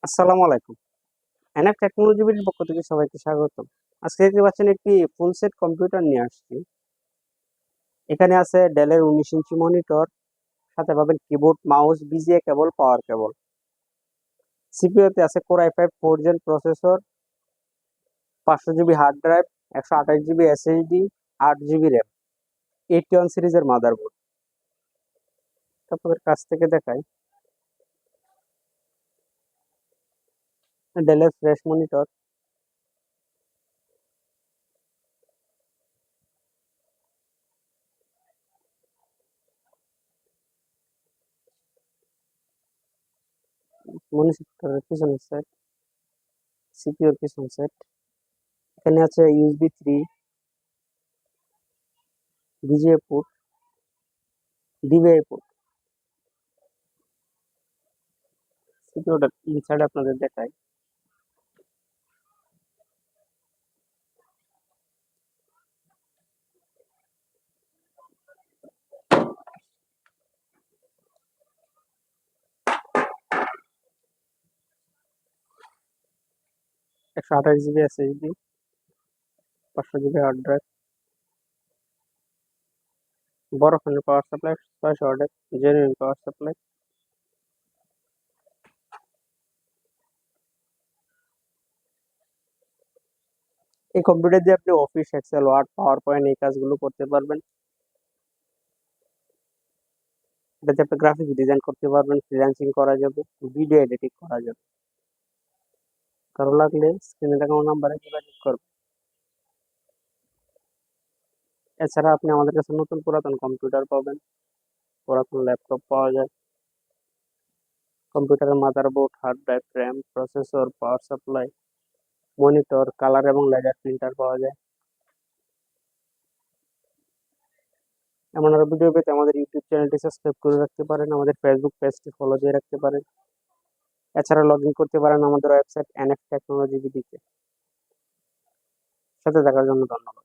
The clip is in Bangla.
আসসালামু আলাইকুম। এনএফ টেকনোলজি বিডির পক্ষ থেকে সবাইকে স্বাগতম। আজকে দেখতে পাচ্ছেন একটি ফুল সেট কম্পিউটার নিয়ে আসছি। এখানে আছে ডেলের 19 ইঞ্চি মনিটর, সাথে পাবেন keyboard, mouse, VGA cable, power cable. সিপিইউতে আছে core i5 4 gen processor, 500 GB hard drive, 128 GB SSD, 8 GB RAM, 81 সিরিজের মাদারবোর্ড। আপনাদের কাছ থেকে দেখাই ডেলের ফ্রেশ মনিটর। মনিটরের পিছনের সেট, সিপিইউর পিছন সেট। এখানে আছে USB 3, VGA port, DVI port. সিপিইউটার ইনসাইড আপনাদের দেখাই। একশো আঠাশ GB SSD, 500 GB hard drive, বড় ফোনের পাওয়ার সাপ্লাই, 600 ওয়াটের জেনুইন পাওয়ার সাপ্লাই। এই কম্পিউটার দিয়ে আপনি Office, Excel, Word, PowerPoint এই কাজগুলো করতে পারবেন। এটাতে আপনি গ্রাফিক্স ডিজাইন করতে পারবেন, ফ্রিল্যান্সিং করা যাবে, ভিডিও এডিটিং করা যাবে। কারো লাগলে স্ক্রিনে দেখানো নাম্বারে যোগাযোগ করবেন। এছাড়া আপনি আমাদের কাছে নতুন পুরাতন কম্পিউটার পাবেন, পুরাতন ল্যাপটপ পাওয়া যায়, কম্পিউটারের motherboard, hard drive, RAM, processor, power supply, monitor, colour এবং লেজার প্রিন্টার পাওয়া যায়। এমন আরো ভিডিও পেতে আমাদের ইউটিউব চ্যানেলটি সাবস্ক্রাইব করে রাখতে পারেন, আমাদের ফেসবুক পেজটি ফলো দিয়ে রাখতে পারেন। এছাড়া লগ ইন করতে পারেন আমাদের ওয়েবসাইট এনএফ টেকনোলজি বিডিতে। সাথে থাকার জন্য ধন্যবাদ।